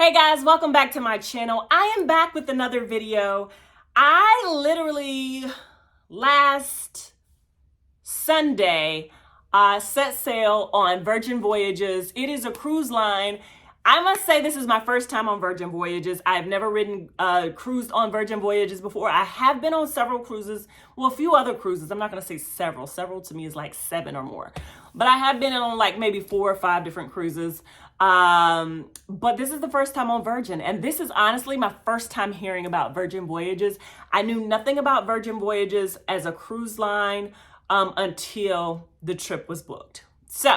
Hey guys, welcome back to my channel. I am back with another video. I literally last Sunday set sail on Virgin Voyages. It is a cruise line. I must say this is my first time on Virgin Voyages. I've never cruised on Virgin Voyages before. I have been on several cruises, well, a few other cruises. I'm not gonna say several. Several to me is like 7 or more. But I have been on like maybe 4 or 5 different cruises. But this is the first time on Virgin, and this is honestly my first time hearing about Virgin Voyages. I knew nothing about Virgin Voyages as a cruise line until the trip was booked. So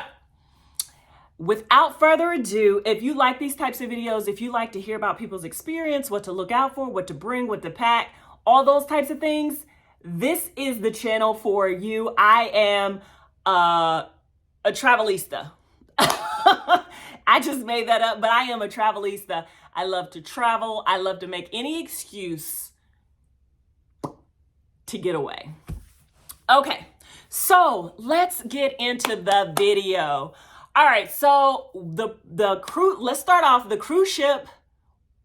without further ado, if you like these types of videos, if you like to hear about people's experience, what to look out for, what to bring, what to pack, all those types of things, this is the channel for you. I am a travelista. I just made that up, but I am a travelista. I love to travel. I love to make any excuse to get away. Okay, so let's get into the video. All right, so the cruise, let's start off. The cruise ship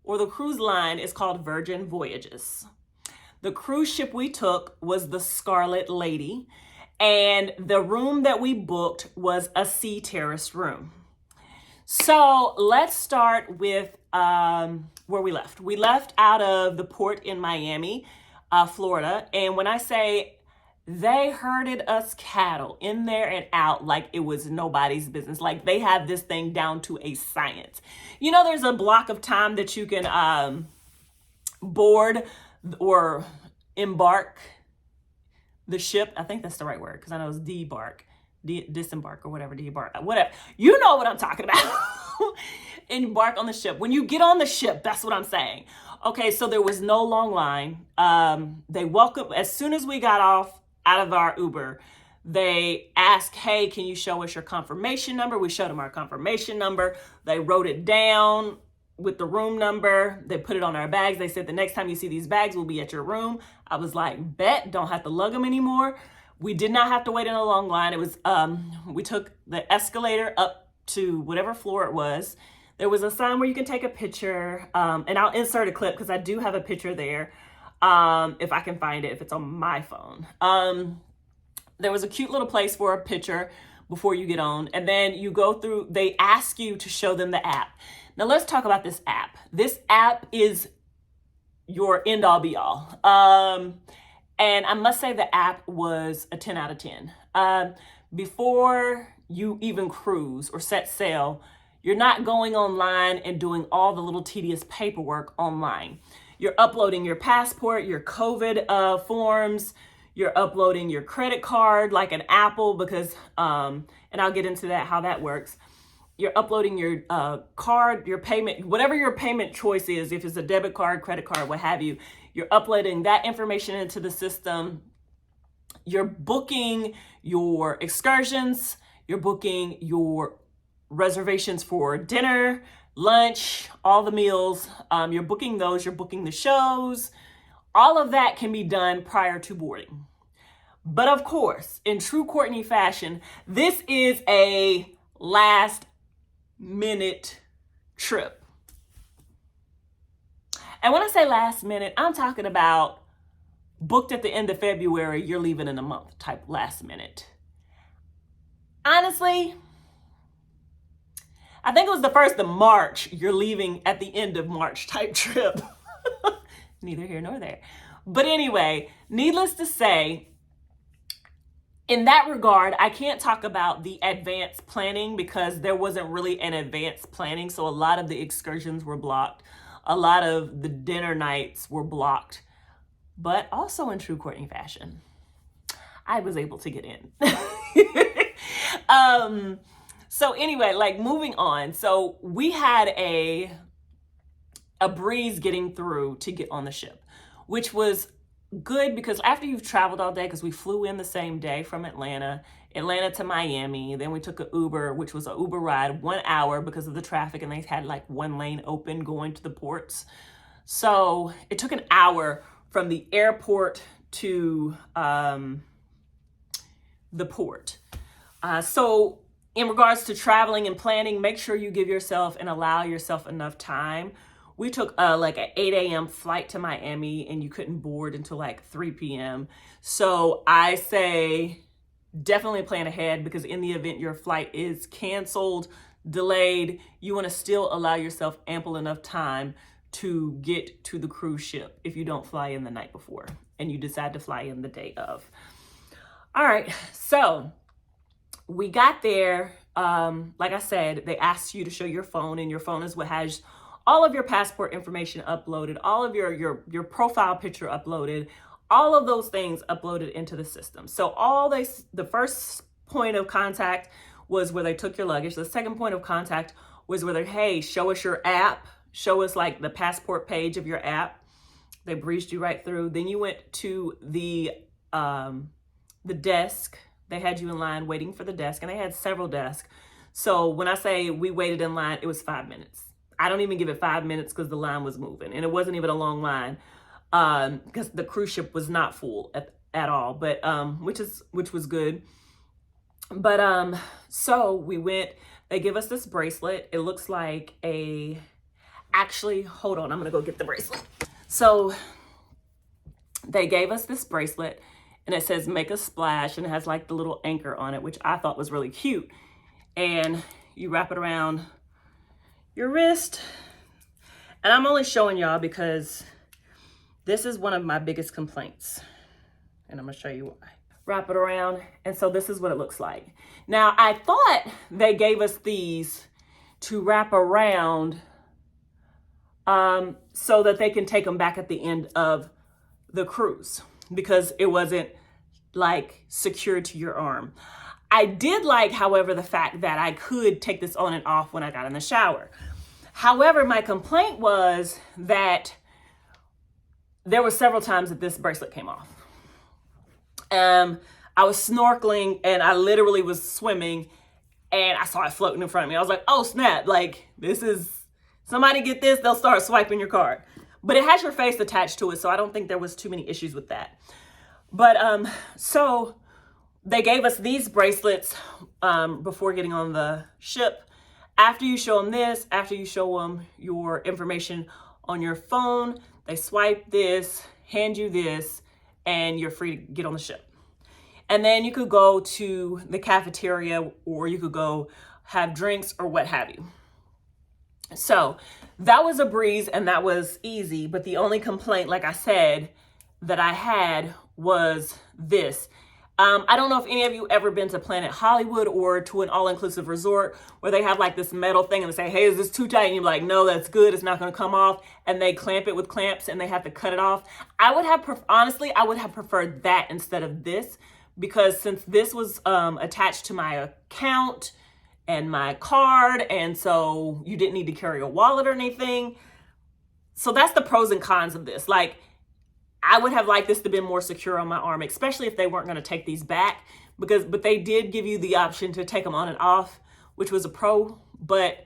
or the cruise line is called Virgin Voyages. The cruise ship we took was the Scarlet Lady, and the room that we booked was a sea terrace room. So let's start with where we left. We left out of the port in Miami, Florida. And when I say they herded us cattle in there and out like it was nobody's business, like they have this thing down to a science. You know, there's a block of time that you can board or embark the ship. I think that's the right word because I know it's debark. Disembark or whatever, debark, whatever. You know what I'm talking about. Embark on the ship. When you get on the ship, that's what I'm saying. Okay, so there was no long line. They welcomed, as soon as we got off out of our Uber, they asked, hey, can you show us your confirmation number? We showed them our confirmation number. They wrote it down with the room number. They put it on our bags. They said, the next time you see these bags, we'll be at your room. I was like, bet, don't have to lug them anymore. We did not have to wait in a long line. It was, we took the escalator up to whatever floor it was. There was a sign where you can take a picture, and I'll insert a clip because I do have a picture there, if I can find it, if it's on my phone. There was a cute little place for a picture before you get on, and then you go through, they ask you to show them the app. Now let's talk about this app. This app is your end all be all. And I must say the app was a 10 out of 10. Before you even cruise or set sail, you're not going online and doing all the little tedious paperwork online. You're uploading your passport, your COVID forms, you're uploading your credit card like an Apple because, and I'll get into that, how that works. You're uploading your card, your payment, whatever your payment choice is, if it's a debit card, credit card, what have you, you're uploading that information into the system. You're booking your excursions. You're booking your reservations for dinner, lunch, all the meals. You're booking those. You're booking the shows. All of that can be done prior to boarding. But of course, in true Courtney fashion, this is a last minute trip. And when I say last minute, I'm talking about booked at the end of February, you're leaving in a month type last minute. Honestly, I think it was the 1st of March, you're leaving at the end of March type trip. Neither here nor there. But anyway, needless to say, in that regard, I can't talk about the advanced planning because there wasn't really an advanced planning. So a lot of the excursions were blocked. A lot of the dinner nights were blocked, but also in true Courtney fashion, I was able to get in. So anyway, like moving on. So we had a breeze getting through to get on the ship, which was good because after you've traveled all day, because we flew in the same day from Atlanta to Miami. Then we took an Uber, which was an Uber ride, 1 hour because of the traffic, and they had like one lane open going to the ports. So it took an hour from the airport to the port. So in regards to traveling and planning, make sure you give yourself and allow yourself enough time. We took like an 8 a.m. flight to Miami, and you couldn't board until like 3 p.m. So I say definitely plan ahead, because in the event your flight is canceled, delayed, you want to still allow yourself ample enough time to get to the cruise ship if you don't fly in the night before and you decide to fly in the day of. All right, so we got there. Like I said, they asked you to show your phone, and your phone is what has all of your passport information uploaded, all of your profile picture uploaded, all of those things uploaded into the system. So the first point of contact was where they took your luggage. The second point of contact was where they, hey, show us your app, show us like the passport page of your app. They breezed you right through. Then you went to the desk. They had you in line waiting for the desk, and they had several desks. So when I say we waited in line, it was 5 minutes. I don't even give it 5 minutes because the line was moving, and it wasn't even a long line because the cruise ship was not full at all, but which was good. But so we went. They give us this bracelet. It looks like actually, hold on, I'm gonna go get the bracelet. So they gave us this bracelet, and it says make a splash, and it has like the little anchor on it, which I thought was really cute. And you wrap it around your wrist. And I'm only showing y'all because this is one of my biggest complaints, and I'm gonna show you why. Wrap it around, and so this is what it looks like. Now, I thought they gave us these to wrap around so that they can take them back at the end of the cruise, because it wasn't like secured to your arm. I did like, however, the fact that I could take this on and off when I got in the shower. However, my complaint was that there were several times that this bracelet came off. I was snorkeling, and I literally was swimming, and I saw it floating in front of me. I was like, oh snap, like this is, somebody get this, they'll start swiping your card. But it has your face attached to it, so I don't think there was too many issues with that. But so they gave us these bracelets before getting on the ship. After you show them this, after you show them your information on your phone, they swipe this, hand you this, and you're free to get on the ship. And then you could go to the cafeteria, or you could go have drinks or what have you. So that was a breeze, and that was easy. But the only complaint, like I said, that I had was this. I don't know if any of you ever been to Planet Hollywood or to an all-inclusive resort where they have like this metal thing and they say, hey, is this too tight? And you're like, no, that's good. It's not going to come off. And they clamp it with clamps and they have to cut it off. Honestly, I would have preferred that instead of this, because since this was attached to my account and my card, and so you didn't need to carry a wallet or anything. So that's the pros and cons of this. Like, I would have liked this to be more secure on my arm, especially if they weren't going to take these back, but they did give you the option to take them on and off, which was a pro. But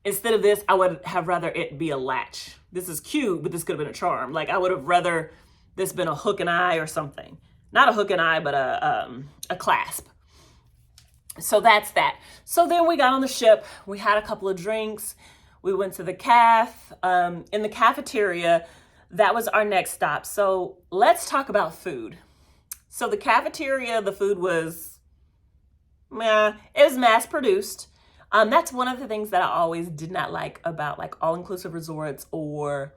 instead of this, I would have rather it be a latch. This is cute, but this could have been a charm. Like, I would have rather this been a hook and eye or something. Not a hook and eye, but a clasp. So that's that. So then we got on the ship. We had a couple of drinks. We went to the in the cafeteria. That was our next stop. So let's talk about food. So the cafeteria, the food was, it was mass produced. That's one of the things that I always did not like about like all-inclusive resorts or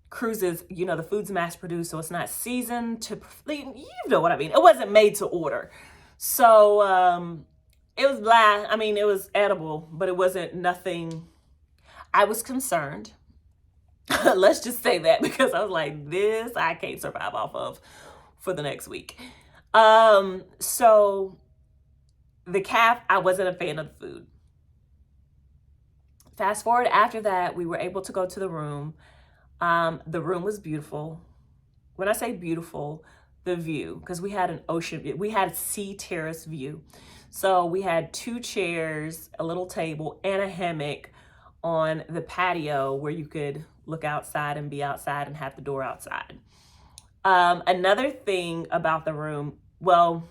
cruises. You know, the food's mass produced, so it's not seasoned to, you know what I mean? It wasn't made to order. So it was blah. I mean, it was edible, but it wasn't nothing. I was concerned. Let's just say that, because I was like, this I can't survive off of for the next week. So the caf, I wasn't a fan of the food. Fast forward after that, we were able to go to the room. The room was beautiful. When I say beautiful, the view, because we had an ocean view, we had sea terrace view. So we had 2 chairs, a little table, and a hammock on the patio where you could look outside and be outside and have the door outside. Another thing about the room, well,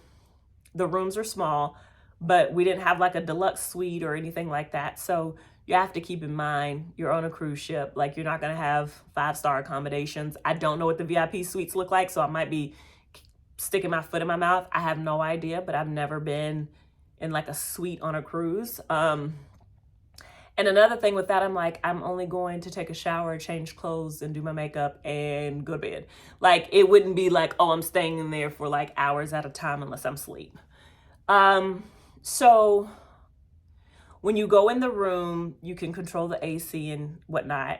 the rooms are small, but we didn't have like a deluxe suite or anything like that. So you have to keep in mind you're on a cruise ship. Like, you're not going to have 5-star accommodations. I don't know what the VIP suites look like, so I might be sticking my foot in my mouth. I have no idea, but I've never been in like a suite on a cruise. And another thing with that, I'm like, I'm only going to take a shower, change clothes, and do my makeup and go to bed. Like, it wouldn't be like, oh, I'm staying in there for like hours at a time unless I'm asleep. So when you go in the room, you can control the AC and whatnot.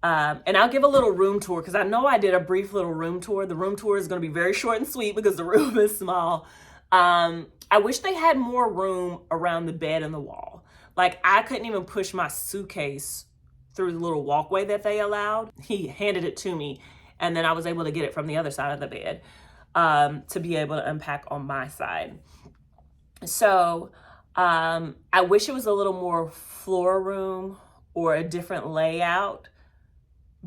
And I'll give a little room tour, because I know I did a brief little room tour. The room tour is going to be very short and sweet because the room is small. I wish they had more room around the bed and the wall. Like, I couldn't even push my suitcase through the little walkway that they allowed. He handed it to me, and then I was able to get it from the other side of the bed to be able to unpack on my side. So I wish it was a little more floor room or a different layout,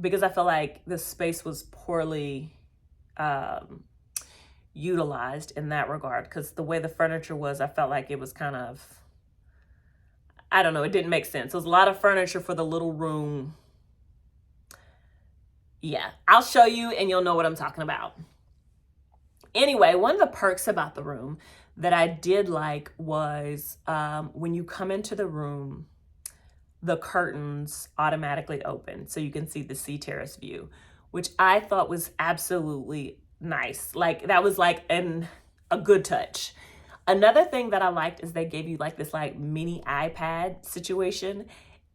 because I feel like the space was poorly utilized in that regard, because the way the furniture was, I felt like it was kind of, I don't know, it didn't make sense. It was a lot of furniture for the little room. Yeah, I'll show you and you'll know what I'm talking about. Anyway, one of the perks about the room that I did like was when you come into the room, the curtains automatically open so you can see the sea terrace view, which I thought was absolutely nice. Like, that was like a good touch. Another thing that I liked is they gave you like this like mini iPad situation,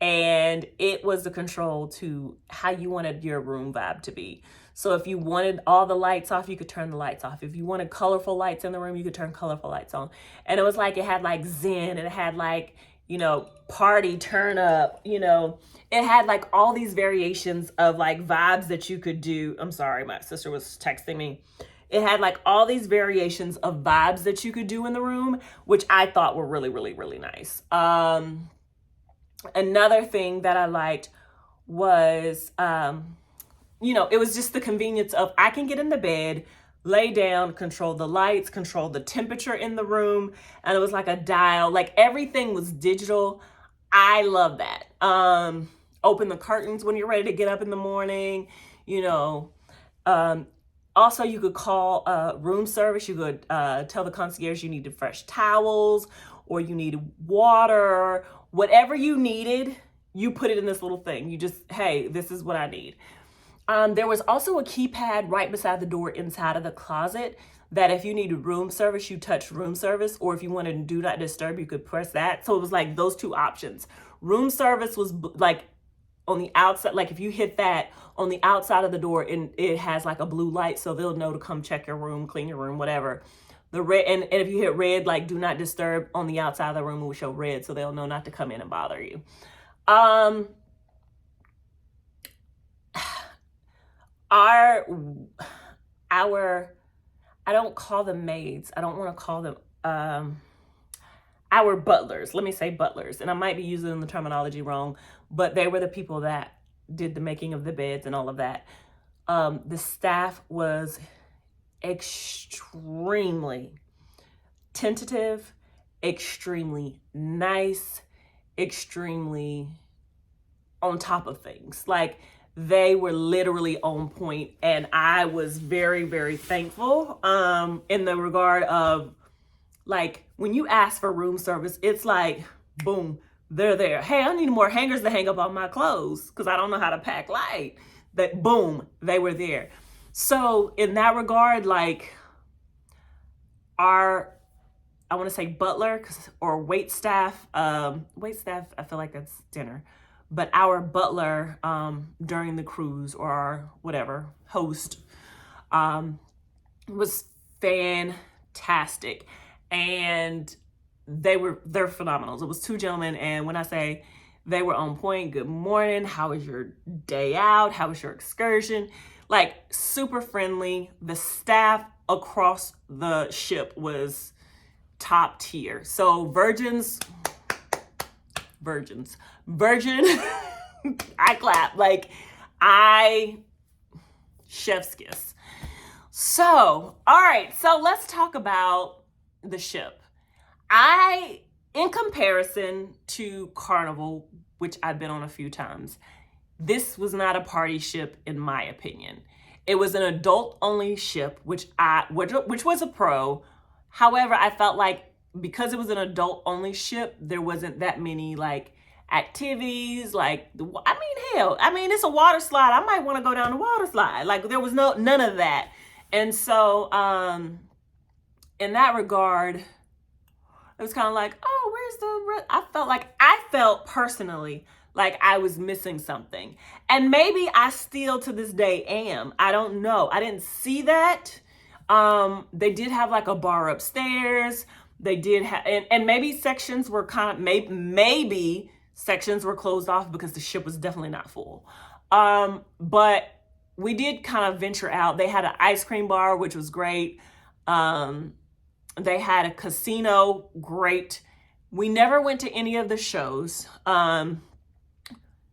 and it was the control to how you wanted your room vibe to be. So if you wanted all the lights off, you could turn the lights off. If you wanted colorful lights in the room, you could turn colorful lights on. And it was like, it had like zen, and it had like, you know, party, turn up, you know, it had like all these variations of like vibes that you could do. I'm sorry, my sister was texting me. It had like all these variations of vibes that you could do in the room, which I thought were really, really, really nice. Another thing that I liked was, you know, it was just the convenience of, I can get in the bed, lay down, control the lights, control the temperature in the room. And it was like a dial, like everything was digital. I love that. Open the curtains when you're ready to get up in the morning, you know. Also, you could call room service. You could tell the concierge you needed fresh towels or you needed water, whatever you needed, you put it in this little thing. You just, hey, this is what I need. There was also a keypad right beside the door inside of the closet that if you needed room service, you touch room service, or if you wanted to do not disturb, you could press that. So it was like those two options. Room service was like on the outside, like if you hit that on the outside of the door, and it has like a blue light, so they'll know to come check your room, clean your room, whatever. The red, and if you hit red, like do not disturb on the outside of the room, it will show red, so they'll know not to come in and bother you. Our I don't call them maids. I don't want to call them our butlers. Let me say butlers, and I might be using the terminology wrong, but they were the people that did the making of the beds and all of that. The staff was extremely tentative, extremely nice, extremely on top of things. Like, they were literally on point, and I was very, very thankful in the regard of, like, when you ask for room service, it's like, boom, they're there. Hey, I need more hangers to hang up on my clothes because I don't know how to pack light. That, boom, they were there. So in that regard, like, I want to say butler or wait staff, I feel like that's dinner. But our butler during the cruise, or our whatever host, was fantastic, and they're phenomenal. It was two gentlemen, and when I say they were on point, good morning, how was your day out? How was your excursion? Like, super friendly. The staff across the ship was top tier. So Virgin, I clap. Like, chef's kiss. So, all right, so let's talk about the ship. in comparison to Carnival, which I've been on a few times, this was not a party ship in my opinion. It was an adult only ship, which was a pro. However, I felt like because it was an adult only ship, there wasn't that many like activities. Like, I mean, hell, I mean, it's a water slide. I might want to go down the water slide. Like, there was none of that. And so, in that regard, it was kind of like, oh, where's the, I felt personally like I was missing something. And maybe I still to this day am. I don't know. I didn't see that. They did have like a bar upstairs. They did have, and maybe sections were kind of, maybe sections were closed off because the ship was definitely not full. But we did kind of venture out. They had an ice cream bar, which was great. They had a casino, great. We never went to any of the shows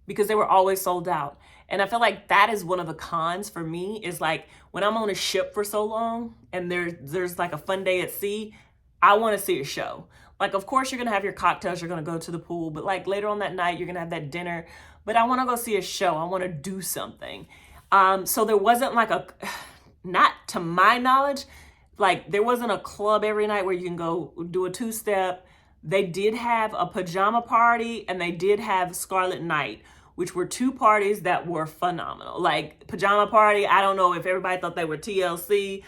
because they were always sold out. And I feel like that is one of the cons for me, is like when I'm on a ship for so long and there's like a fun day at sea, I want to see a show. Like, of course, you're going to have your cocktails, you're going to go to the pool, but like later on that night, you're going to have that dinner. But I want to go see a show. I want to do something. So there wasn't like not to my knowledge, like there wasn't a club every night where you can go do a two-step. They did have a pajama party and they did have Scarlet Night, which were two parties that were phenomenal. Like pajama party, I don't know if everybody thought they were TLC,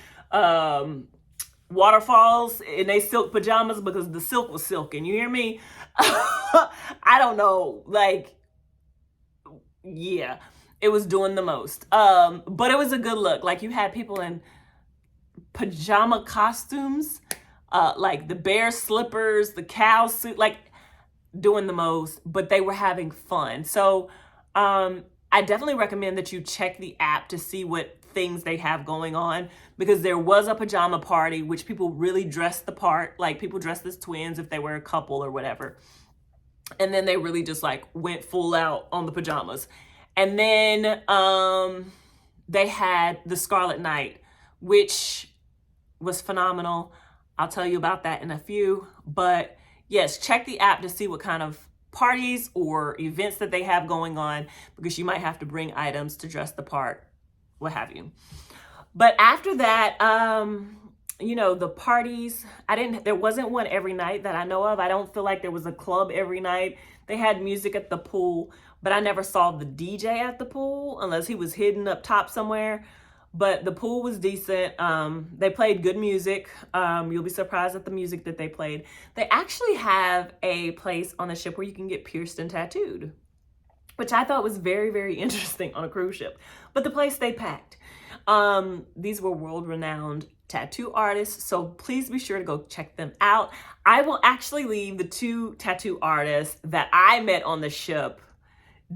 waterfalls in they silk pajamas because the silk was silken. You hear me? I don't know. Like, yeah, it was doing the most. But it was a good look. Like you had people in pajama costumes, like the bear slippers, the cow suit, like doing the most, but they were having fun. So I definitely recommend that you check the app to see what things they have going on, because there was a pajama party, which people really dressed the part. Like people dressed as twins if they were a couple or whatever. And then they really just like went full out on the pajamas. And then they had the Scarlet Night, which was phenomenal. I'll tell you about that in a few. But yes, check the app to see what kind of parties or events that they have going on, because you might have to bring items to dress the part, what have you. But after that, the parties, there wasn't one every night that I know of. I don't feel like there was a club every night. They had music at the pool, but I never saw the DJ at the pool unless he was hidden up top somewhere. But the pool was decent. They played good music. You'll be surprised at the music that they played. They actually have a place on the ship where you can get pierced and tattooed, which I thought was very, very interesting on a cruise ship. But the place stayed packed. These were world-renowned tattoo artists, so please be sure to go check them out. I will actually leave the 2 tattoo artists that I met on the ship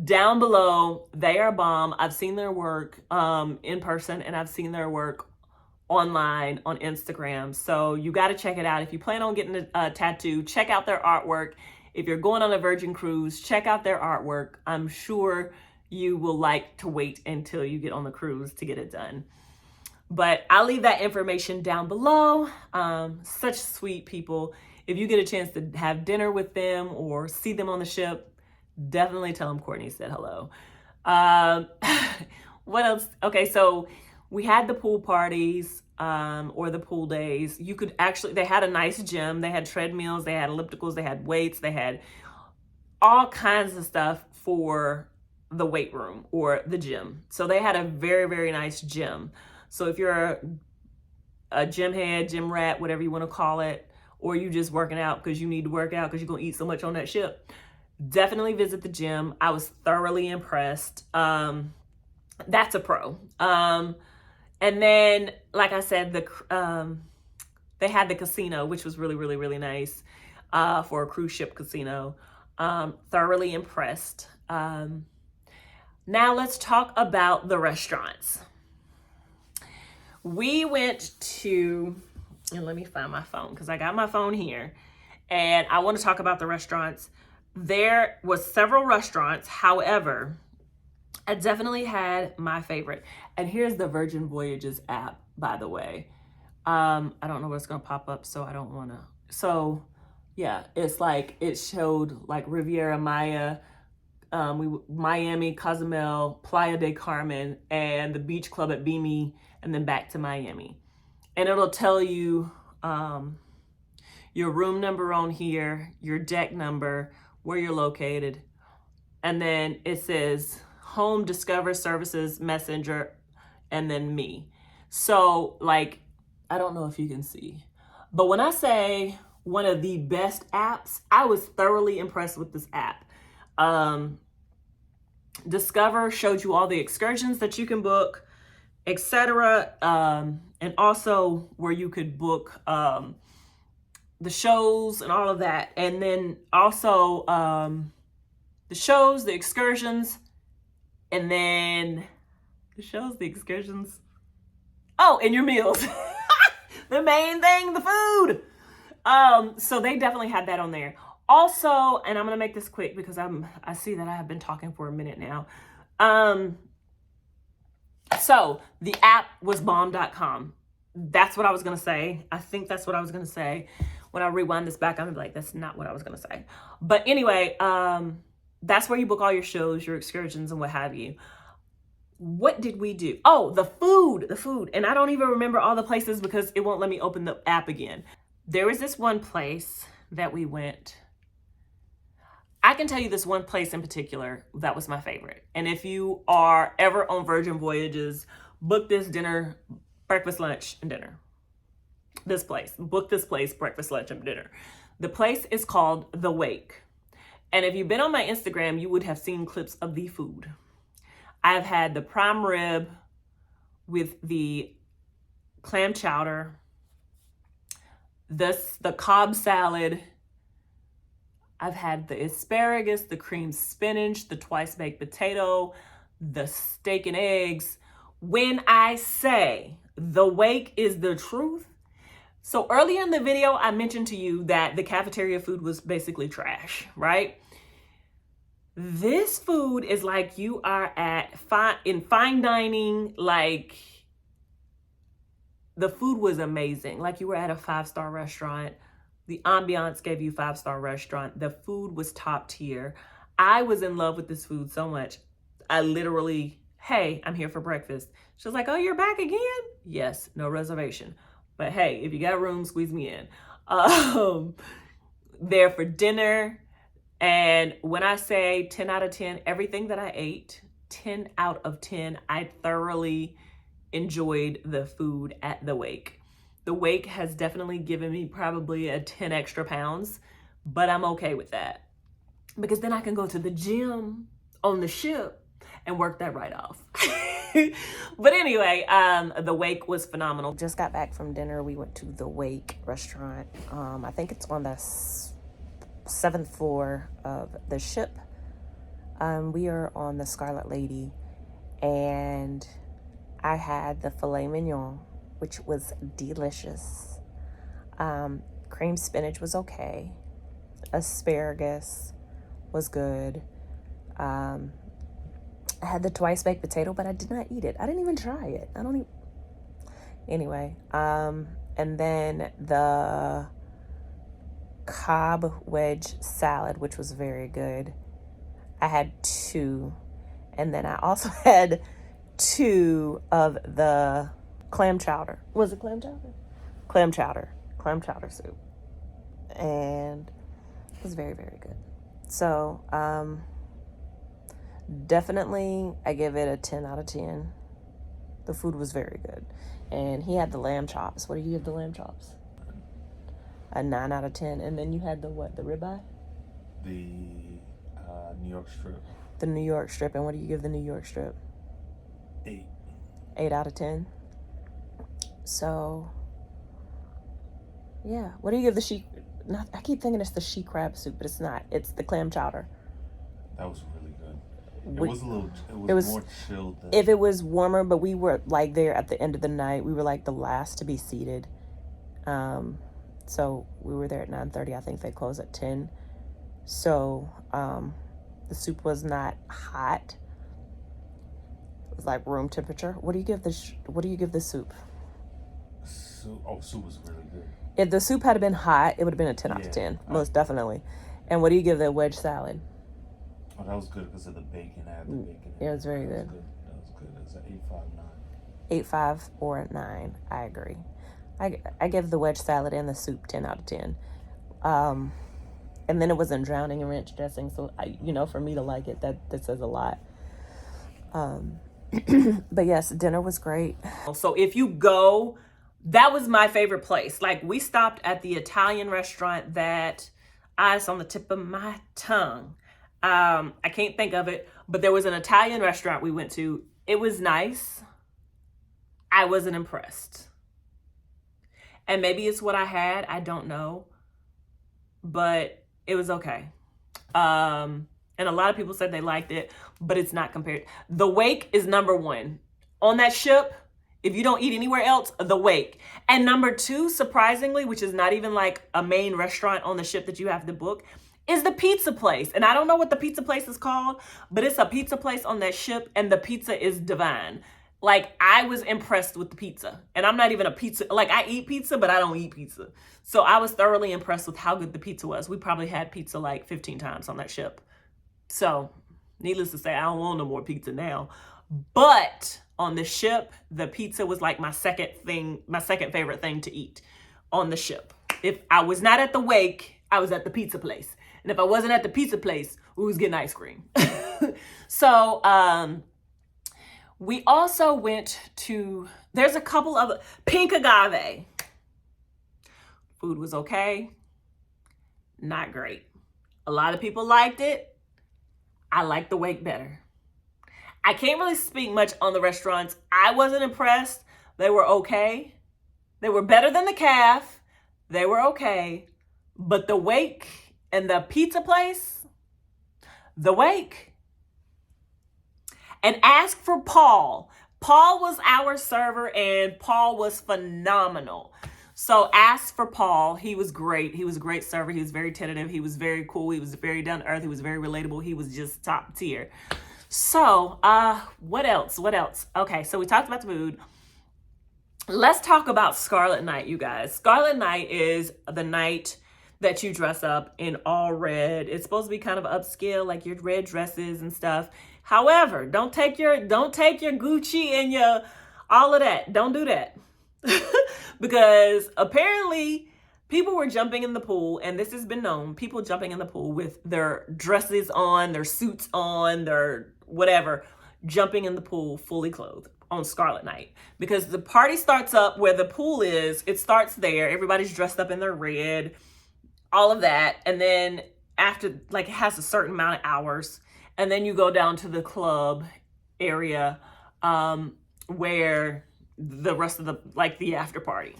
down below. They are bomb. I've seen their work in person, and I've seen their work online on Instagram. So you got to check it out. If you plan on getting a tattoo, check out their artwork. If you're going on a Virgin cruise, check out their artwork. I'm sure you will like to wait until you get on the cruise to get it done. But I'll leave that information down below. Such sweet people. If you get a chance to have dinner with them or see them on the ship, definitely tell them Courtney said hello. What else? Okay, so we had the pool parties or the pool days. You could actually, they had a nice gym. They had treadmills, they had ellipticals, they had weights, they had all kinds of stuff for the weight room or the gym. So they had a very, very nice gym. So if you're a gym head, gym rat, whatever you want to call it, or you just working out because you need to work out because you're going to eat so much on that ship, definitely visit the gym. I was thoroughly impressed. That's a pro. And then, like I said, they had the casino, which was really, really, really nice for a cruise ship casino. Thoroughly impressed. Now let's talk about the restaurants. We went to, and let me find my phone because I got my phone here, and I want to talk about the restaurants. There was several restaurants. However, I definitely had my favorite. And here's the Virgin Voyages app, by the way. I don't know what's going to pop up, so I don't want to. So Yeah, it's like it showed like Riviera Maya, Miami, Cozumel, Playa del Carmen, and the beach club at Bimini, and then back to Miami. And it'll tell you your room number on here, your deck number, where you're located, and then it says home, discover, services, messenger, and then me. So like, I don't know if you can see, but when I say one of the best apps, I was thoroughly impressed with this app. Discover showed you all the excursions that you can book, etc., and also where you could book the shows and all of that, and then also the shows, the excursions, and then the shows, the excursions. Oh, and your meals. The main thing, the food. So they definitely had that on there. Also, and I'm gonna make this quick because I see that I have been talking for a minute now. So the app was bomb.com. That's what I was gonna say. I think that's what I was gonna say. When I rewind this back, I'm gonna be like, that's not what I was gonna say. But anyway, that's where you book all your shows, your excursions, and what have you. What did we do? Oh, the food. And I don't even remember all the places because it won't let me open the app again. There was this one place that we went. I can tell you this one place in particular that was my favorite. And if you are ever on Virgin Voyages, book this dinner, breakfast, lunch, and dinner. This place, book this place, breakfast, lunch, and dinner. The place is called The Wake. And if you've been on my Instagram, you would have seen clips of the food. I've had the prime rib with the clam chowder, the Cobb salad. I've had the asparagus, the cream spinach, the twice baked potato, the steak and eggs. When I say The Wake is the truth. So earlier in the video, I mentioned to you that the cafeteria food was basically trash, right? This food is like you are at fine dining. Like, the food was amazing. Like you were at a 5-star restaurant. The ambiance gave you 5-star restaurant. The food was top tier. I was in love with this food so much. I literally, hey, I'm here for breakfast. She was like, oh, you're back again? Yes, no reservation. But hey, if you got room, squeeze me in. There for dinner. And when I say 10 out of 10, everything that I ate, 10 out of 10, I thoroughly enjoyed the food at The Wake. The Wake has definitely given me probably a 10 extra pounds, but I'm okay with that because then I can go to the gym on the ship and work that right off. But anyway, The Wake was phenomenal. Just got back from dinner. We went to The Wake restaurant. I think it's on the 7th floor of the ship. We are on the Scarlet Lady, and I had the filet mignon, which was delicious. Cream spinach was okay. Asparagus was good. I had the twice baked potato, but I did not eat it. I didn't even try it. Anyway, and then the Cobb wedge salad, which was very good. I had 2, and then I also had 2 of the clam chowder. Was it clam chowder? Clam chowder soup, and it was very, very good. So definitely I give it a 10 out of 10. The food was very good, and he had the lamb chops. What do you give the lamb chops? A 9 out of 10. And then you had the what? The ribeye? The New York strip. The New York strip. And what do you give the New York strip? 8. 8 out of 10. So yeah. What do you give the I keep thinking it's the she crab soup, but it's not. It's the clam chowder. That was really good. It was more chilled than... If it was warmer, but we were like there at the end of the night. We were like the last to be seated. So we were there at 9:30. I think they closed at 10. So the soup was not hot. It was like room temperature. What do you give the soup? Soup was really good. If the soup had been hot, it would have been a 10 out of 10, most definitely. And what do you give the wedge salad? Oh, that was good because of the bacon. I had the bacon. Yeah, it was very good. That was good. It was an 8.5 or a 9. I agree. I give the wedge salad and the soup 10 out of 10. And then it wasn't drowning in ranch dressing, so for me to like it, that says a lot. But yes, dinner was great. So if you go, that was my favorite place. Like, we stopped at the Italian restaurant that it's on the tip of my tongue. I can't think of it, but there was an Italian restaurant we went to. It was nice. I wasn't impressed. And maybe it's what I had. I don't know. But it was okay. And a lot of people said they liked it, but it's not compared. The Wake is number 1. On that ship, if you don't eat anywhere else, the Wake. And number 2, surprisingly, which is not even like a main restaurant on the ship that you have to book, is the pizza place. And I don't know what the pizza place is called, but it's a pizza place on that ship, and the pizza is divine. Like, I was impressed with the pizza. And I'm not even a pizza, like, I eat pizza, but I don't eat pizza. So I was thoroughly impressed with how good the pizza was. We probably had pizza like 15 times on that ship. So, needless to say, I don't want no more pizza now. But on the ship, the pizza was like my second favorite thing to eat on the ship. If I was not at the Wake, I was at the pizza place. And if I wasn't at the pizza place, we was getting ice cream. So, we also went to, there's a couple of, Pink Agave. Food was okay. Not great. A lot of people liked it. I liked the Wake better. I can't really speak much on the restaurants. I wasn't impressed. They were okay. They were better than the Calf. They were okay. But the Wake and the pizza place, the Wake. And ask for Paul. Paul was our server, and Paul was phenomenal. So ask for Paul. He was great. He was a great server. He was very tentative. He was very cool. He was very down to earth. He was very relatable. He was just top tier. So, what else? Okay, so we talked about the food. Let's talk about Scarlet Night, you guys. Scarlet Night is the night that you dress up in all red. It's supposed to be kind of upscale, like your red dresses and stuff. However, don't take your Gucci and your all of that. Don't do that. Because apparently people were jumping in the pool, and this has been known, people jumping in the pool with their dresses on, their suits on, their whatever, jumping in the pool fully clothed on Scarlet Night. Because the party starts up where the pool is, it starts there, everybody's dressed up in their red, all of that, and then after, like, it has a certain amount of hours, and then you go down to the club area where the rest of the after party.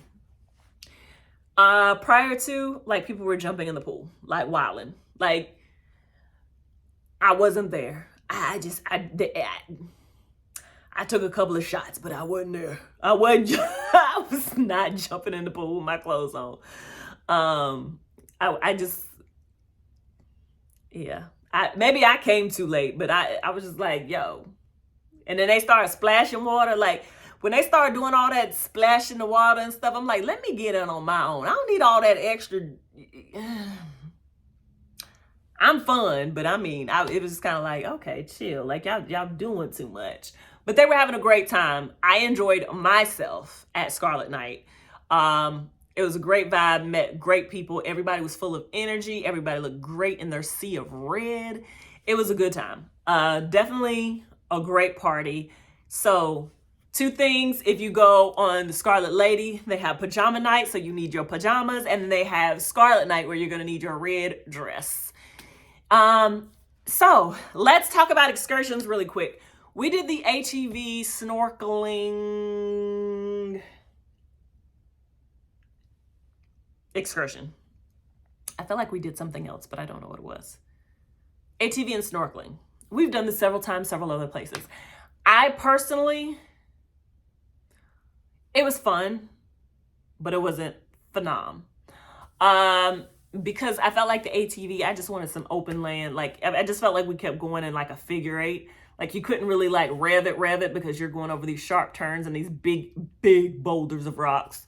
Prior to, like, people were jumping in the pool, like, wilding. Like, I wasn't there. I took a couple of shots, but I wasn't there. I was not jumping in the pool with my clothes on. Maybe I came too late, but I was just like, yo. And then they started splashing water. Like, when they started doing all that splashing the water and stuff, I'm like, let me get in on my own. I don't need all that extra. I'm fun, but I mean, it was just kind of like, okay, chill. Like, y'all doing too much. But they were having a great time. I enjoyed myself at Scarlet Night. It was a great vibe, met great people. Everybody was full of energy. Everybody looked great in their sea of red. It was a good time. Definitely a great party. So, 2 things. If you go on the Scarlet Lady, they have pajama night, so you need your pajamas. And they have Scarlet Night, where you're going to need your red dress. So, let's talk about excursions really quick. We did the ATV snorkeling excursion. I feel like we did something else, but I don't know what it was. ATV and snorkeling. We've done this several times, several other places. I personally, it was fun, but it wasn't phenom. Because I felt like the ATV, I just wanted some open land. Like, I just felt like we kept going in like a figure 8, Like you couldn't really like rev it because you're going over these sharp turns and these big boulders of rocks.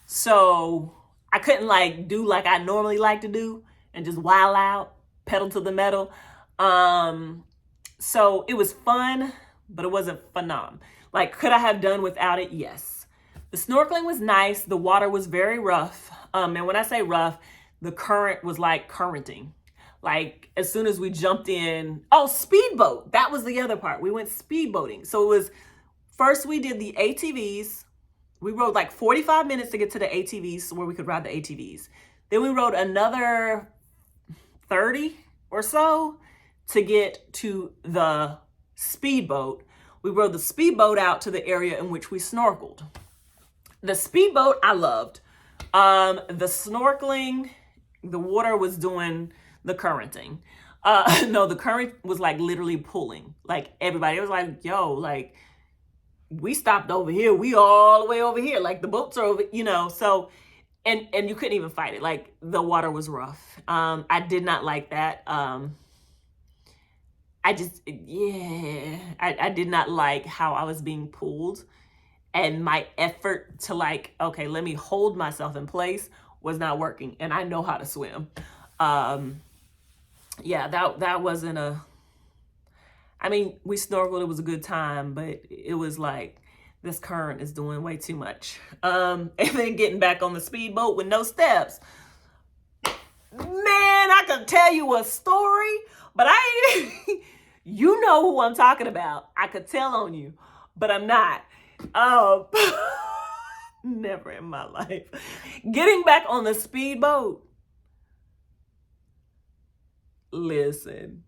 So I couldn't like do like I normally like to do and just wild out, pedal to the metal. So it was fun, but it wasn't phenom. Like, could I have done without it? Yes. The snorkeling was nice. The water was very rough. And when I say rough, the current was like currenting. Like as soon as we jumped in, speedboat. That was the other part. We went speedboating. So it was, first we did the ATVs. We rode like 45 minutes to get to the ATVs where we could ride the ATVs. Then we rode another 30 or so to get to the speedboat. We rode the speedboat out to the area in which we snorkeled. The speedboat I loved. The snorkeling, the water was doing the currenting. No, the current was like literally pulling. Like everybody, it was like, yo, like we stopped over here. We all the way over here. Like the boats are over, so, and you couldn't even fight it. Like the water was rough. I did not like that. I did not like how I was being pulled, and my effort to like, okay, let me hold myself in place was not working. And I know how to swim. That wasn't we snorkeled, it was a good time, but it was like, this current is doing way too much. And then getting back on the speedboat with no steps. Man, I could tell you a story, but you know who I'm talking about. I could tell on you, but I'm not. Never in my life. Getting back on the speedboat. Listen,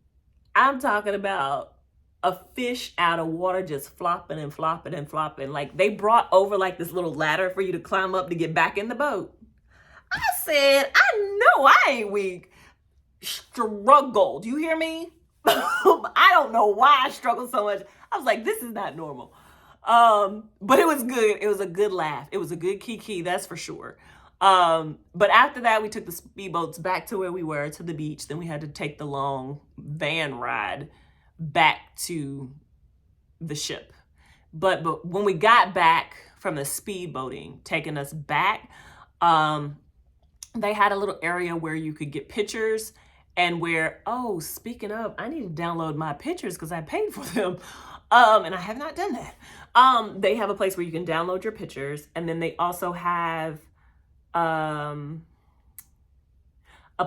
I'm talking about a fish out of water just flopping and flopping and flopping. Like they brought over like this little ladder for you to climb up to get back in the boat. I said, I know I ain't weak. Struggled. You hear me? I don't know why I struggled so much. I was like, this is not normal. But it was good. It was a good laugh. It was a good kiki, that's for sure. But after that, we took the speedboats back to where we were, to the beach. Then we had to take the long van ride back to the ship. But when we got back from the speedboating, taking us back, they had a little area where you could get pictures, and where, speaking of, I need to download my pictures because I paid for them. And I have not done that. They have a place where you can download your pictures, and then they also have a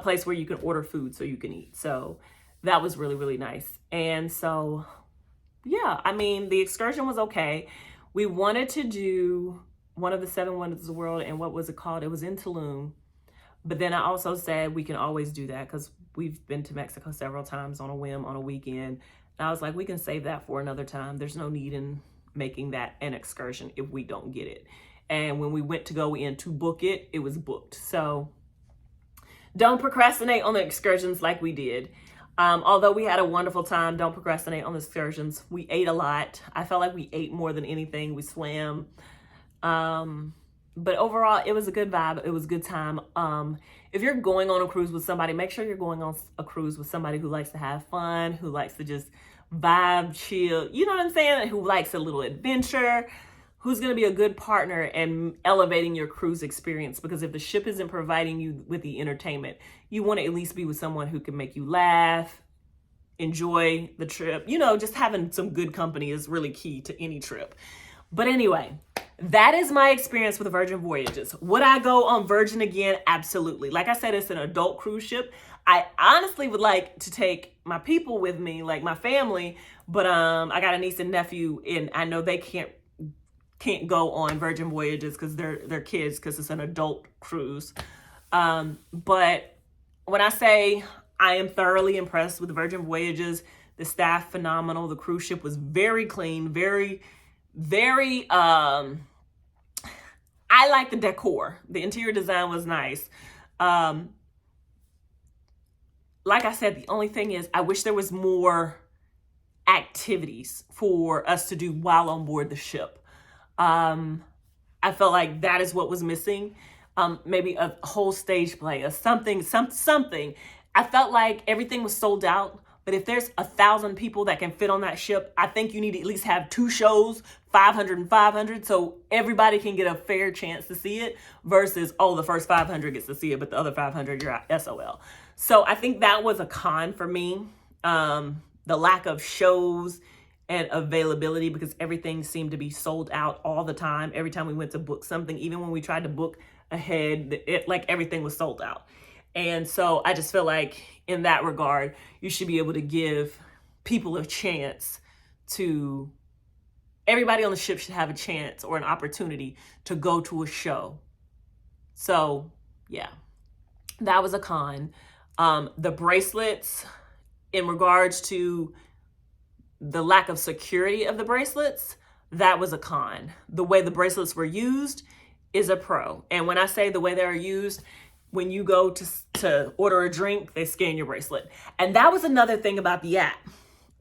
place where you can order food so you can eat. So that was really, really nice. And so, yeah, the excursion was okay. We wanted to do one of the 7 wonders of the world, and what was it called? It was in Tulum. But then I also said we can always do that because we've been to Mexico several times on a whim on a weekend. And I was like, we can save that for another time. There's no need in making that an excursion if we don't get it. And when we went to go in to book it, it was booked. So don't procrastinate on the excursions like we did. Although we had a wonderful time, don't procrastinate on the excursions. We ate a lot. I felt like we ate more than anything. We swam. But overall, it was a good vibe. It was a good time. If you're going on a cruise with somebody, make sure you're going on a cruise with somebody who likes to have fun, who likes to just vibe, chill. You know what I'm saying? Who likes a little adventure, who's going to be a good partner and elevating your cruise experience. Because if the ship isn't providing you with the entertainment, you want to at least be with someone who can make you laugh, enjoy the trip. Just having some good company is really key to any trip. But anyway, that is my experience with Virgin Voyages. Would I go on Virgin again? Absolutely. Like I said, it's an adult cruise ship. I honestly would like to take my people with me, like my family, but I got a niece and nephew, and I know they can't go on Virgin Voyages because they're kids, because it's an adult cruise. But when I say I am thoroughly impressed with Virgin Voyages, the staff phenomenal, the cruise ship was very clean, very I like the decor. The interior design was nice. Like I said, the only thing is I wish there was more activities for us to do while on board the ship. I felt like that is what was missing. Maybe a whole stage play or something. I felt like everything was sold out, But if there's 1,000 people that can fit on that ship, I think you need to at least have 2 shows, 500 and 500, so everybody can get a fair chance to see it versus, oh, the first 500 gets to see it, but the other 500, you're out, SOL. So I think that was a con for me. The lack of shows and availability, because everything seemed to be sold out all the time. Every time we went to book something, even when we tried to book ahead, like everything was sold out. And so I just feel like in that regard, you should be able to give people a chance to, everybody on the ship should have a chance or an opportunity to go to a show. So yeah, that was a con. The bracelets, in regards to the lack of security of the bracelets, that was a con. The way the bracelets were used is a pro. And when I say the way they are used, when you go to order a drink, they scan your bracelet. And that was another thing about the app.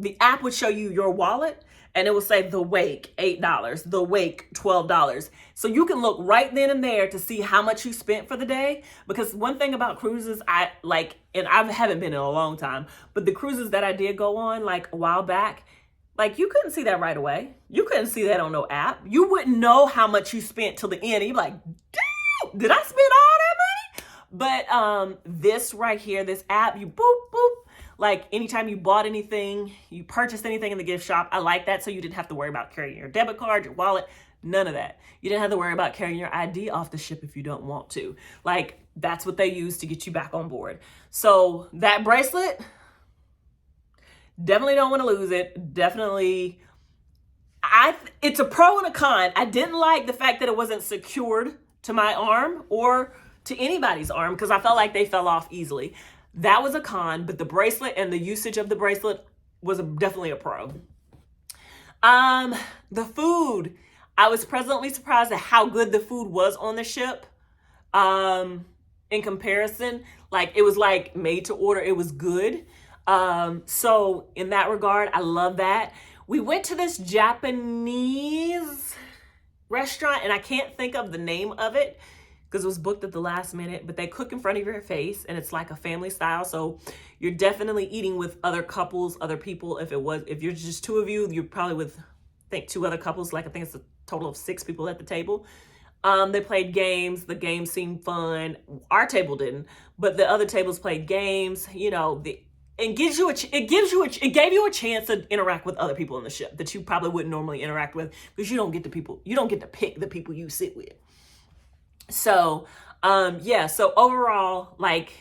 The app would show you your wallet and it will say the wake, $8, the wake, $12. So you can look right then and there to see how much you spent for the day. Because one thing about cruises, I like, and I haven't been in a long time, but the cruises that I did go on like a while back, like you couldn't see that right away. You couldn't see that on no app. You wouldn't know how much you spent till the end. You'd be like, damn, did I spend all that money? But this right here, this app, you boop, boop. Like anytime you bought anything, you purchased anything in the gift shop, I like that. So you didn't have to worry about carrying your debit card, your wallet, none of that. You didn't have to worry about carrying your ID off the ship if you don't want to. Like that's what they use to get you back on board. So that bracelet, definitely don't want to lose it. Definitely, it's a pro and a con. I didn't like the fact that it wasn't secured to my arm or to anybody's arm because I felt like they fell off easily. That was a con, but the bracelet and the usage of the bracelet was definitely a pro. The food, I was pleasantly surprised at how good the food was on the ship. In comparison, like it was like made to order. It was good. So in that regard, I love that. We went to this Japanese restaurant and I can't think of the name of it because it was booked at the last minute, but they cook in front of your face and it's like a family style. So you're definitely eating with other couples, other people. If you're just 2 of you, you're probably with, I think 2 other couples. Like I think it's a total of 6 people at the table. They played games. The games seemed fun. Our table didn't, but the other tables played games, you know, it gave you a chance to interact with other people on the ship that you probably wouldn't normally interact with because you don't get to pick the people you sit with. So, yeah, so overall, like,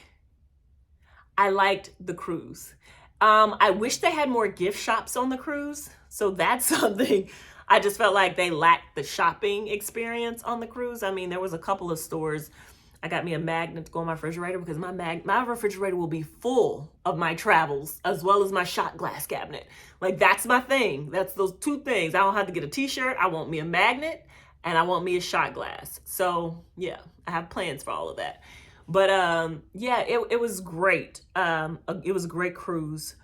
I liked the cruise. I wish they had more gift shops on the cruise. So that's something I just felt like they lacked the shopping experience on the cruise. I mean, there was a couple of stores. I got me a magnet to go on my refrigerator because my refrigerator will be full of my travels as well as my shot glass cabinet. Like that's my thing. That's those 2 things. I don't have to get a t-shirt. I want me a magnet and I want me a shot glass. So yeah, I have plans for all of that. But yeah, it was great. It was a great cruise.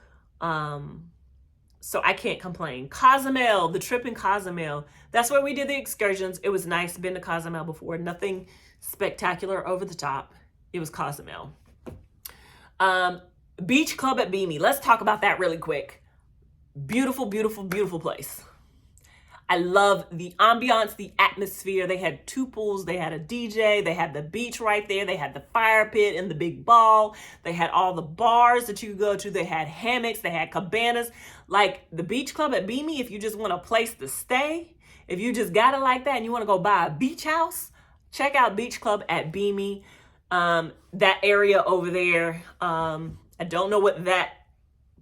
So I can't complain. Cozumel, the trip in Cozumel, that's where we did the excursions. It was nice. Been to Cozumel before. Nothing spectacular over the top. It was Cozumel. Beach Club at Bimini. Let's talk about that really quick. Beautiful, beautiful, beautiful place. I love the ambiance, the atmosphere. They had 2 pools. They had a DJ. They had the beach right there. They had the fire pit and the big ball. They had all the bars that you could go to. They had hammocks. They had cabanas. Like the Beach Club at Bimini, if you just want a place to stay, if you just got it like that and you want to go buy a beach house, check out Beach Club at Bimini. That area over there, I don't know what that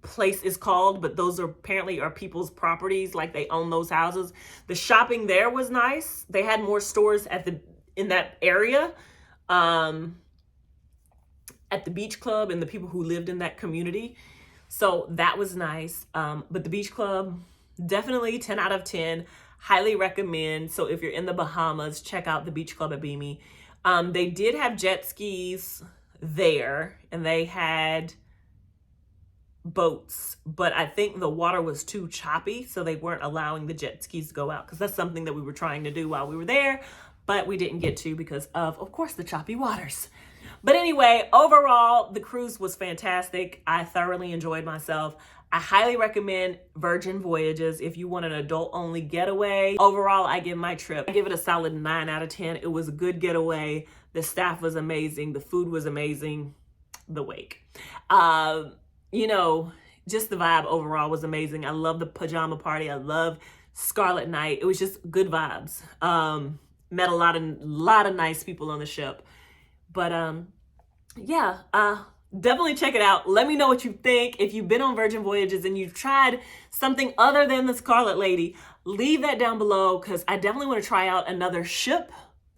place is called, but those are apparently are people's properties, like they own those houses. The shopping there was nice. They had more stores in that area, at the beach club and the people who lived in that community. So that was nice. But the beach club, definitely 10 out of 10. Highly recommend. So if you're in the Bahamas, check out the Beach Club at Bimini. They did have jet skis there and they had boats, but I think the water was too choppy, so they weren't allowing the jet skis to go out because that's something that we were trying to do while we were there, but we didn't get to because of course, the choppy waters. But anyway, overall, the cruise was fantastic. I thoroughly enjoyed myself. I highly recommend Virgin Voyages if you want an adult-only getaway. Overall, I give my trip, I give it a solid 9 out of 10. It was a good getaway. The staff was amazing. The food was amazing. The wake. You know, just the vibe overall was amazing. I love the pajama party. I love Scarlet Night. It was just good vibes. Met a lot of nice people on the ship. But yeah, definitely check it out. Let me know what you think. If you've been on Virgin Voyages and you've tried something other than the Scarlet Lady, leave that down below because I definitely want to try out another ship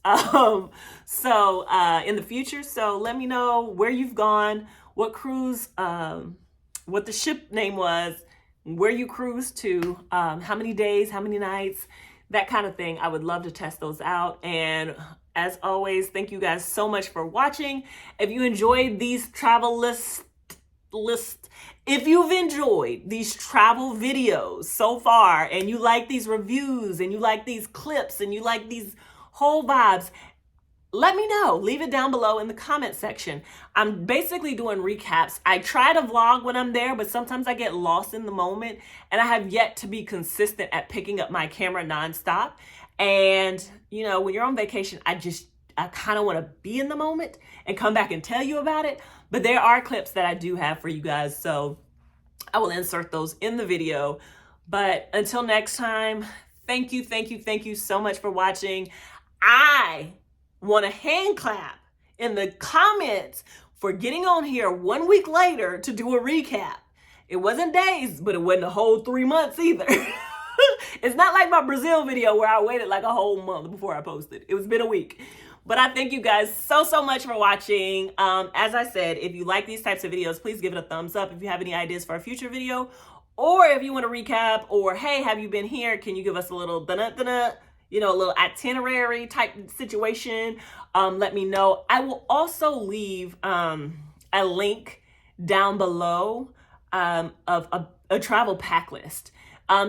in the future. So let me know where you've gone, what cruise, what the ship name was, where you cruised to, how many days, how many nights, that kind of thing. I would love to test those out. And as always, thank you guys so much for watching. If you enjoyed these travel if you've enjoyed these travel videos so far and you like these reviews and you like these clips and you like these whole vibes, let me know. Leave it down below in the comment section. I'm basically doing recaps. I try to vlog when I'm there, but sometimes I get lost in the moment and I have yet to be consistent at picking up my camera nonstop. And you know, when you're on vacation, I kind of want to be in the moment and come back and tell you about it. But there are clips that I do have for you guys, so I will insert those in the video. But until next time, thank you so much for watching. I want a hand clap in the comments for getting on here 1 week later to do a recap. It wasn't days, but it wasn't a whole 3 months either. It's not like my Brazil video where I waited like a whole month before I posted. It's been a week. But I thank you guys so much for watching. As I said, if you like these types of videos, please give it a thumbs up. If you have any ideas for a future video, or if you want to recap, or hey, have you been here? Can you give us a little you know, a little itinerary type situation? Let me know. I will also leave a link down below of a travel pack list.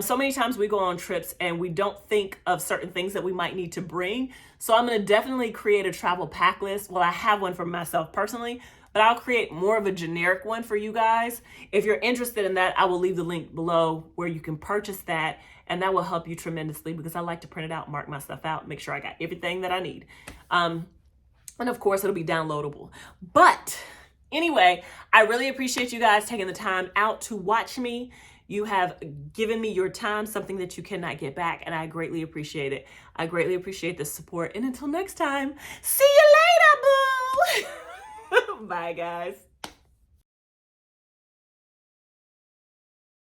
So many times we go on trips and we don't think of certain things that we might need to bring. So I'm going to definitely create a travel pack list. Well, I have one for myself personally, but I'll create more of a generic one for you guys. If you're interested in that, I will leave the link below where you can purchase that. And that will help you tremendously because I like to print it out, mark my stuff out, make sure I got everything that I need. And of course, it'll be downloadable. But anyway, I really appreciate you guys taking the time out to watch me. You have given me your time, something that you cannot get back, and I greatly appreciate it. I greatly appreciate the support. And until next time, see you later, boo! Bye, guys.